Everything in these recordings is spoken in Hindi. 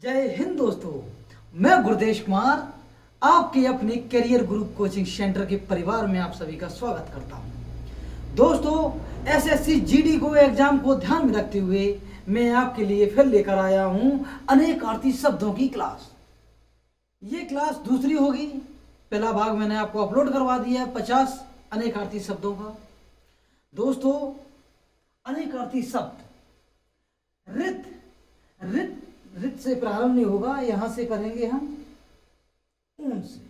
जय हिंद दोस्तों, मैं गुरुदेश कुमार आपके अपने करियर ग्रुप कोचिंग सेंटर के परिवार में आप सभी का स्वागत करता हूं। दोस्तों, एसएससी जीडी को एग्जाम को ध्यान में रखते हुए मैं आपके लिए फिर लेकर आया हूं अनेकार्थी शब्दों की क्लास। ये क्लास दूसरी होगी। पहला भाग मैंने आपको अपलोड करवा दिया है 50 अनेकार्थी शब्दों का। दोस्तों, अनेकार्थी शब्द रित रित रित से प्रारंभ नहीं होगा, यहां से करेंगे हम ऊन से।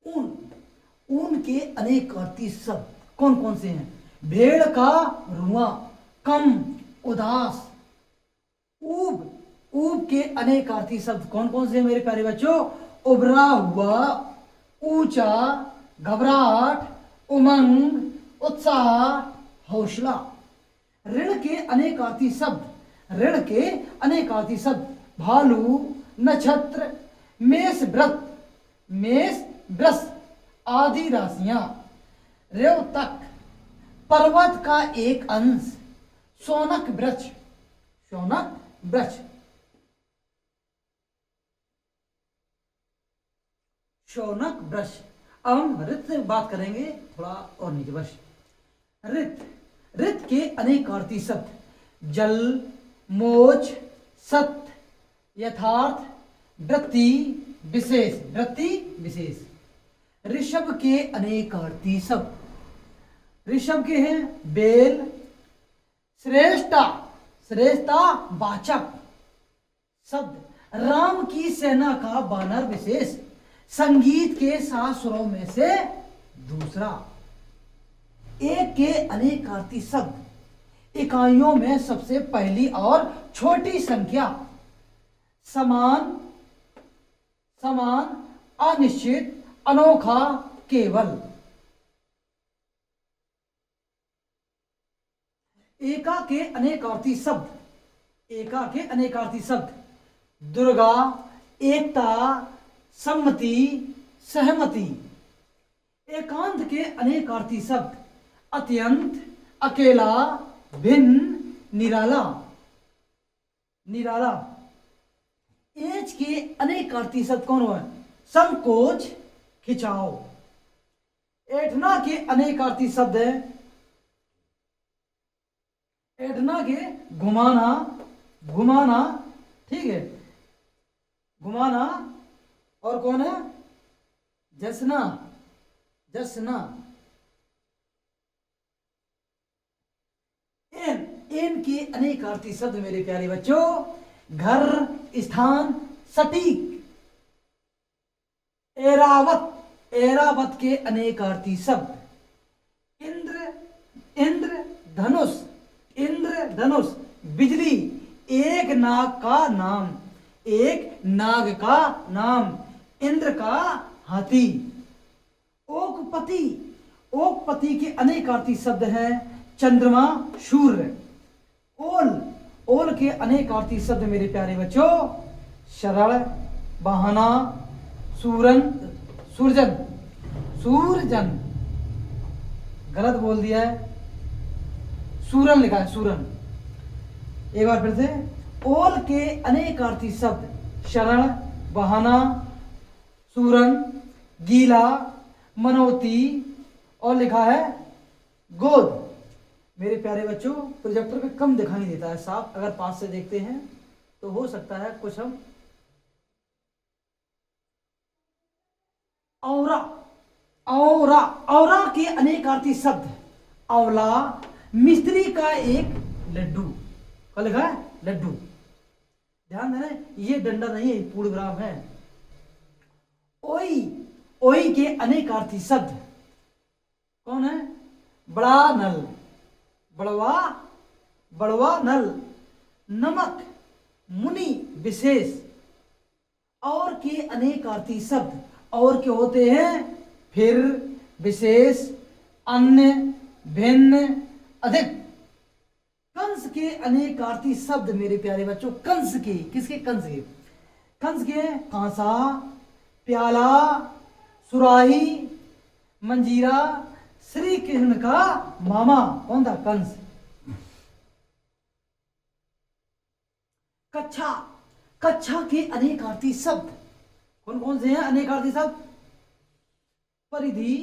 ऊन ऊन के अनेकार्थी शब्द कौन कौन से हैं? भेड़ का रुआ, कम, उदास। ऊब ऊब के अनेकार्थी शब्द कौन कौन से हैं मेरे प्यारे बच्चों? उभरा हुआ, ऊंचा, घबराहट, उमंग, उत्साह, हौसला। ऋण के अनेकार्थी शब्द ऋण के अनेकार्थी शब्द भालू, नक्षत्र, मेष व्रत, मेष वृष आदि राशियां। रेवतक पर्वत का एक अंश, शौनक वृक्ष, शौनक वृक्ष। शौनक वृक्ष। अब हम रित से बात करेंगे थोड़ा और नीचे बस। रित रित के अनेकार्थी शब्द जल, मोच, सत्य, यथार्थ, वृत्ति, विशेष, वृत्ति विशेष। ऋषभ के अनेकार्थी शब्द ऋषभ के हैं बेल, श्रेष्ठता, श्रेष्ठता वाचक शब्द, राम की सेना का बानर विशेष, संगीत के 7 सुरों में से दूसरा। एक के अनेकार्थी शब्द इकाइयों में सबसे पहली और छोटी संख्या, समान, समान, अनिश्चित, अनोखा, केवल। एका के अनेकार्थी शब्द एका के अनेकार्थी शब्द दुर्गा, एकता, सम्मति, सहमति। एकांत के अनेकार्थी शब्द अत्यंत, अकेला, भिन्न, निराला, निराला। एच के अनेकार्थी शब्द कौन हुआ? संकोच, खिंचाव। ऐठना के अनेकार्थी शब्द है ऐठना के घुमाना, घुमाना, ठीक है, घुमाना। और कौन है? जसना, जसना। एन के अनेकार्थी शब्द मेरे प्यारे बच्चों घर, स्थान, सटीक। एरावत एरावत के अनेकार्थी शब्द इंद्र, इंद्र धनुष, इंद्र धनुष। बिजली, एक नाग का नाम, एक नाग का नाम, इंद्र का हाथी। ओकपति ओकपति के अनेकार्थी शब्द हैं चंद्रमा, सूर्य। ओल ओल के अनेकार्थी शब्द मेरे प्यारे बच्चों शरण, बहाना, सूरन, सूरजन, सूरजन। गलत बोल दिया है, सूरन लिखा है, सूरन। एक बार फिर से। ओल के अनेकार्थी शब्द शरण, बहाना, सूरन, गीला, मनोती, और लिखा है गोद। मेरे प्यारे बच्चों, प्रोजेक्टर पे कम दिखाई देता है साफ, अगर पास से देखते हैं तो हो सकता है कुछ हम। औरा औरा औरा के अनेकार्थी शब्द औला, मिस्त्री का एक लड्डू। क्या लिखा है? लड्डू। ध्यान देना, ये डंडा नहीं है, पूर्णविराम है। ओई ओई के अनेकार्थी शब्द कौन है? बड़ा नल, बड़वा, बड़वा नल। नमक, मुनि, विशेष। और के अनेकार्थी शब्द और के होते हैं फिर, विशेष, अन्य, भिन्न, अधिक। कंस के अनेकार्थी शब्द मेरे प्यारे बच्चों कंस के, किसके? कंस के। कंस के कांसा, प्याला, सुराही, मंजीरा। श्री कृष्ण का मामा कौन था? कंस। कच्छा कक्षा के अनेकार्थी शब्द कौन कौन से हैं? अनेकार्थी शब्द परिधि,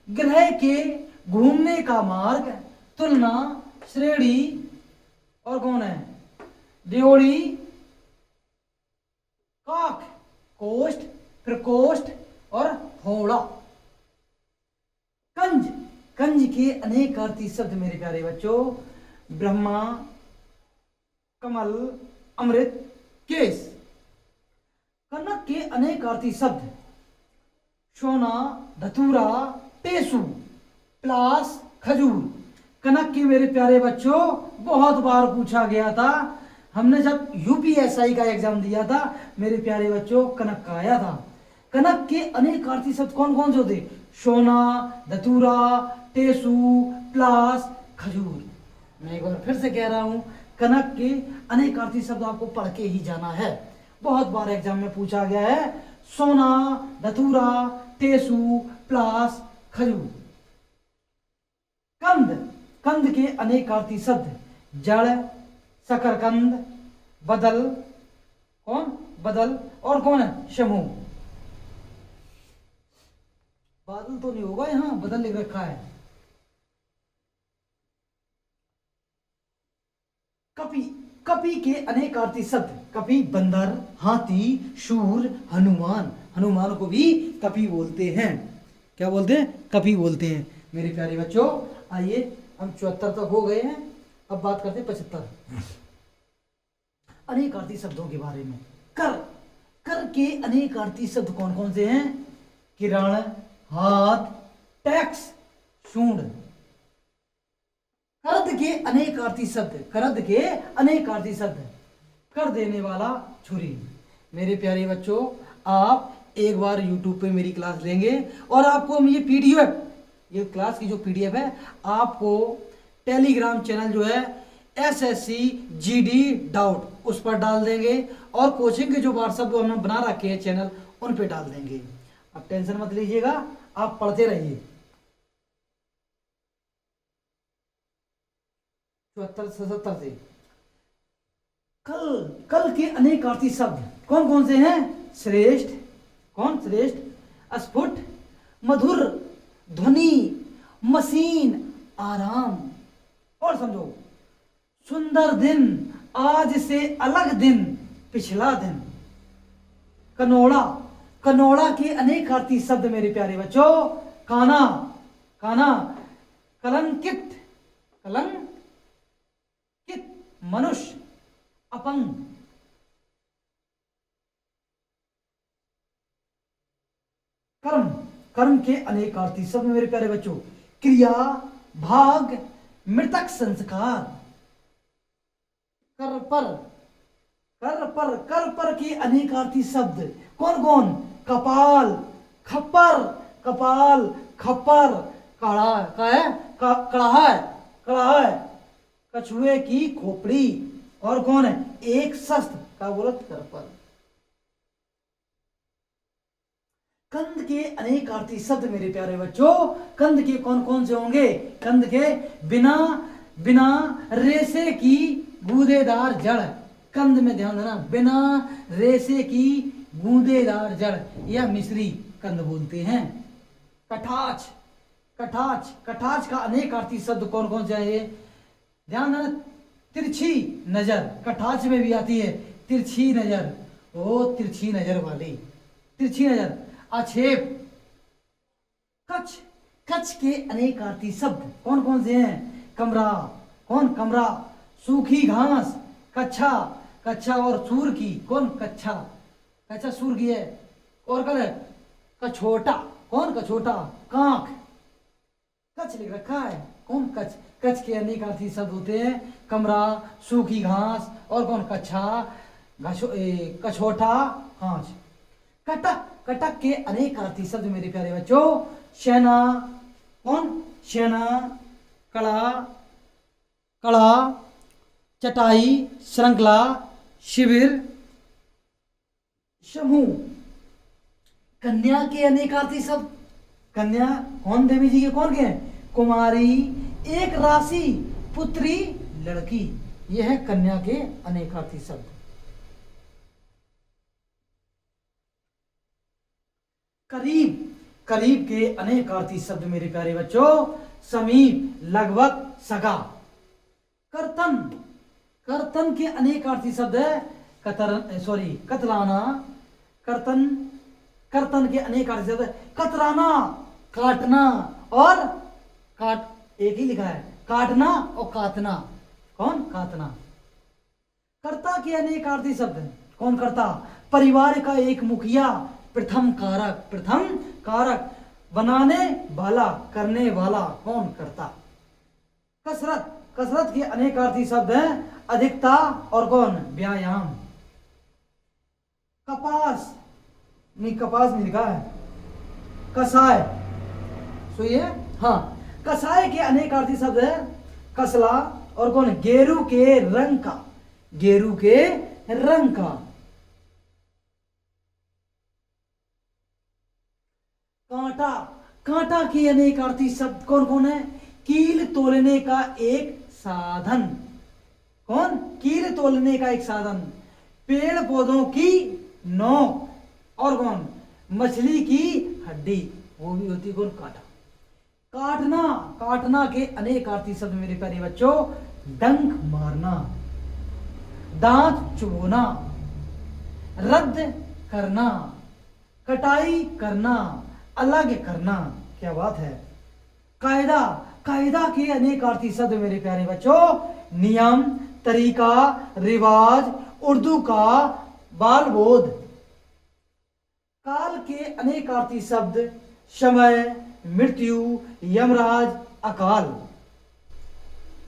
ग्रह के घूमने का मार्ग, तुलना, श्रेणी और कौन है? ड्योढ़ी, काक, कोष्ठ, प्रकोष्ठ और फोड़ा। कंज, कंज के अनेक अर्थी शब्द मेरे प्यारे बच्चों ब्रह्मा, कमल, अमृत, केस। कनक के अनेक अर्थी शब्द सोना, धतूरा, टेसू, प्लास, खजूर। कनक के मेरे प्यारे बच्चों बहुत बार पूछा गया था, हमने जब यूपीएसआई का एग्जाम दिया था मेरे प्यारे बच्चों कनक का आया था। कनक के अनेक अर्थी शब्द कौन कौन से होते? सोना, धतूरा, टेसू, प्लास, खजूर। मैं एक बार फिर से कह रहा हूं, कनक के अनेक अर्थी शब्द आपको पढ़ के ही जाना है, बहुत बार एग्जाम में पूछा गया है। सोना, धतूरा, टेसू, प्लास, खजूर। कंद, कंद के अनेक अर्थी शब्द जड़, शकरकंद, बदल, कौन? बदल और कौन है? समूह। बादल तो नहीं होगा, यहां बदल लिख रखा है। कपि, कपि के अनेक अर्थी शब्द कपि बंदर, हाथी, शूर, हनुमान। हनुमान को भी कपि बोलते हैं। क्या बोलते हैं? कपि बोलते हैं। मेरे प्यारे बच्चों आइए हम 74 तक हो गए हैं, अब बात करते हैं 75 अनेक अर्थी शब्दों के बारे में। कर, कर के अनेक अर्थी शब्द कौन कौन से हैं? किरण, हाथ, टैक्स, सूंड। करद के अनेक अर्थी शब्द, करद के अनेक अर्थी शब्द कर देने वाला, छुरी। मेरे प्यारे बच्चों आप एक बार YouTube पे मेरी क्लास लेंगे और आपको ये पीडीएफ, ये क्लास की जो पीडीएफ है आपको टेलीग्राम चैनल जो है SSC GD डाउट उस पर डाल देंगे और कोचिंग के जो व्हाट्सएप हमने बना रखे हैं चैनल उन पे डाल देंगे। अब टेंशन मत लीजिएगा, आप पढ़ते रहिए। 74 से 77 से कल, कल के अनेक अर्थी शब्द कौन कौन से हैं? श्रेष्ठ, कौन? श्रेष्ठ, स्फुट, मधुर, ध्वनि, मशीन, आराम। और समझो, सुंदर दिन, आज से अलग दिन, पिछला दिन। कनोड़ा, कनोड़ा के अनेक अर्थी शब्द मेरे प्यारे बच्चों काना, काना, कलंकित, कलंकित, मनुष्य, अपंग। कर्म, कर्म के अनेक अर्थी शब्द मेरे प्यारे बच्चों क्रिया, भाग, मृतक संस्कार। कर पर, कर पर, कर पर के अनेक अर्थी शब्द कौन कौन? कपाल, खप्पर, कपाल, खप्पर, कड़ा, का है? कड़ाहा, कड़ाहा, कछुए की खोपड़ी और कौन है? एक शस्त्र का बोलत कर पर। कंद के अनेक अर्थी शब्द मेरे प्यारे बच्चों कंद के कौन कौन से होंगे? कंद के बिना, बिना रेशे की गूदेदार जड़। कंद में ध्यान देना, बिना रेशे की गूदेदार जड़, यह मिश्री कंद बोलते हैं। कटाच, कटाच, कटाच का अनेक अर्थी शब्द कौन कौन से है? ध्यान देना, तिरछी नजर, कटाच में भी आती है तिरछी नजर, ओ तिरछी नजर वाली, तिरछी नजर। आक्षेप, कच्छ, कच्छ के अनेक अर्थी शब्द कौन कौन से हैं? कमरा, कौन? कमरा, सूखी घास, कच्छा, कच्छा और सूर की, कौन? कच्छा, कच्छा सूर की है। और कल है कछोटा, कौन? कछोटा, कांख, कच्छ लिख रखा है, कौन? कच्छ। कच्छ के अनेक अर्थी शब्द होते हैं कमरा, सूखी घास और कौन? कच्छा, कछोटा, कांच। कटक, कटक के अनेक अर्थी शब्द मेरे प्यारे बच्चों सेना, कौन? सेना, कड़ा, कड़ा, चटाई, श्रृंखला, शिविर, समूह। कन्या के अनेक अर्थी शब्द, कन्या कौन? देवी जी के कौन के हैं? कुमारी, एक राशि, पुत्री, लड़की। यह है कन्या के अनेक अर्थी शब्द। करीब, करीब के अनेक अर्थी शब्द मेरे प्यारे बच्चों, समीप, लगभग, सगा। कर्तन, कर्तन के अनेक अर्थी शब्द है कतराना। कर्तन, कर्तन के अनेक अर्थी शब्द कतराना, काटना और काट, एक ही लिखा है, काटना और काटना। कौन? काटना। कर्ता के अनेक अर्थी शब्द हैं। कौन कर्ता? परिवार का एक मुखिया, प्रथम कारक, प्रथम कारक, बनाने वाला, करने वाला। कौन? कर्ता। कसरत, कसरत के अनेक अर्थी शब्द हैं अधिकता और कौन? व्यायाम। कपास, नहीं कपास नहीं लिखा है, कसाय, सुनिए, हाँ, कसाय के अनेक अर्थी शब्द है कसला और कौन? गेरू के रंग का, गेरू के रंग का। कांटा, कांटा के अनेक अर्थी शब्द कौन कौन है? कील तोलने का एक साधन। कौन? कील तोलने का एक साधन। पेड़ पौधों की नोक और कौन? मछली की हड्डी, वो भी होती है कौन? कांटा। काटना, काटना के अनेक अर्थी शब्द मेरे प्यारे बच्चों, डंक मारना, दांत चुभोना, रद्द करना, कटाई करना, अलग करना। क्या बात है। कायदा, कायदा के अनेक अर्थी शब्द मेरे प्यारे बच्चों, नियम, तरीका, रिवाज, उर्दू का बाल बोध। काल के अनेक अर्थी शब्द समय, मृत्यु, यमराज, अकाल।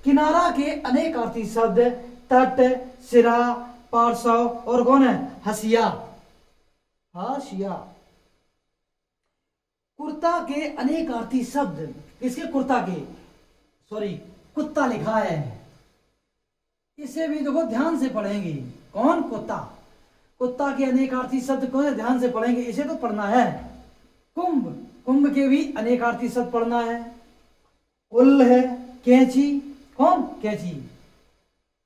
किनारा के अनेक अर्थी शब्द तट, सिरा, पार्श्व और कौन है? हसिया, हाशिया। कुर्ता के अनेक अर्थी शब्द, किसके? कुर्ता के, सॉरी कुत्ता लिखा है, इसे भी देखो ध्यान से पढ़ेंगे। कौन? कुत्ता। कुत्ता के अनेक अर्थी शब्द कौन है? ध्यान से पढ़ेंगे, इसे तो पढ़ना है। कुंभ, कुंभ के भी अनेक अर्थी शब्द पढ़ना है। उल है, कैंची, कौन? कैंची।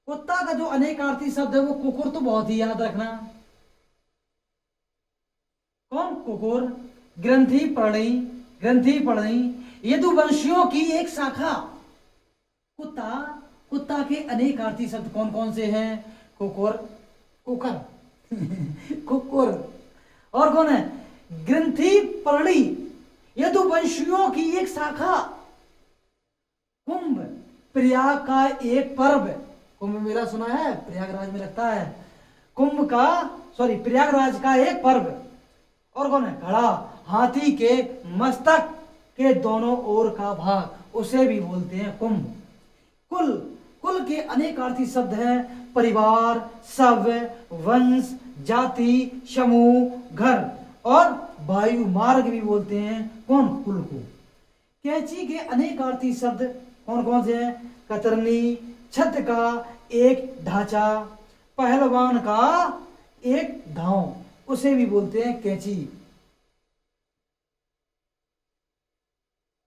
कुत्ता का जो अनेक अर्थी शब्द है वो कुकुर, तो बहुत ही याद रखना। कौन? कुकुर। ग्रंथि पर्णी, ग्रंथि पर्णी, यदुवंशियों की एक शाखा। कुत्ता, कुत्ता के अनेक अर्थी शब्द कौन कौन से हैं? कुकुर, कुकर कुकुर और कौन है? ग्रंथि पर्णी, यदुवंशियों की एक शाखा। कुंभ, प्रयाग का एक पर्व। कुंभ मेला सुना है? प्रयागराज में लगता है। कुंभ का, सॉरी प्रयागराज का एक पर्व। और कौन है? घड़ा, हाथी के मस्तक के दोनों ओर का भाग, उसे भी बोलते हैं कुंभ। कुल, कुल के अनेक अर्थी शब्द हैं परिवार, सब, वंश, जाति, समूह, घर और वायु मार्ग भी बोलते हैं कौन? कुल को। कैंची के अनेक अर्थी शब्द कौन कौन से हैं? कतरनी, छत का एक ढांचा, पहलवान का एक दांव, उसे भी बोलते हैं कैंची।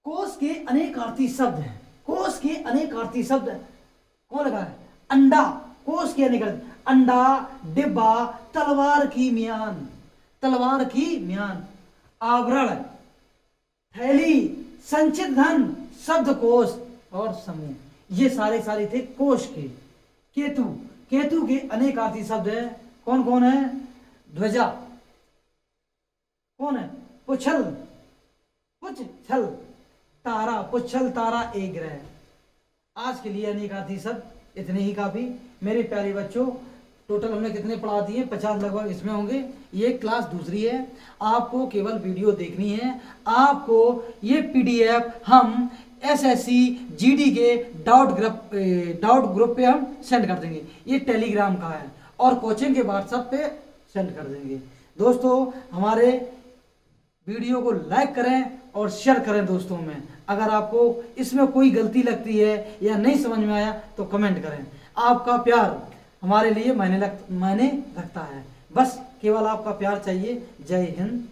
कोस के अनेक अर्थी शब्द हैं, कोस के अनेक अर्थी शब्द कौन लगा है? अंडा, कोस के अनेक, अंडा, डिब्बा, तलवार की म्यान, तलवार की म्यान। आवरण, थैली, संचित धन, शब्दकोश और समूह, ये सारे सारे थे कोश के। केतु, केतु के अनेक अर्थी शब्द है कौन कौन है? ध्वजा, कौन है? पुच्छल, पुच्छल, तारा, पुच्छल तारा एक ग्रह। आज के लिए अनेक अर्थी शब्द इतने ही काफी। मेरे प्यारे बच्चों, टोटल हमने कितने पढ़ा दिए? 50 लगभग इसमें होंगे। ये क्लास दूसरी है, आपको केवल वीडियो देखनी है। आपको ये PDF हम SSC GD के डाउट ग्रुप पे हम सेंड कर देंगे। ये टेलीग्राम का है और कोचिंग के व्हाट्सएप पे सेंड कर देंगे। दोस्तों, हमारे वीडियो को लाइक करें और शेयर करें दोस्तों में। अगर आपको इसमें कोई गलती लगती है या नहीं समझ में आया तो कमेंट करें। आपका प्यार हमारे लिए मायने रखता है। बस केवल आपका प्यार चाहिए। जय हिंद,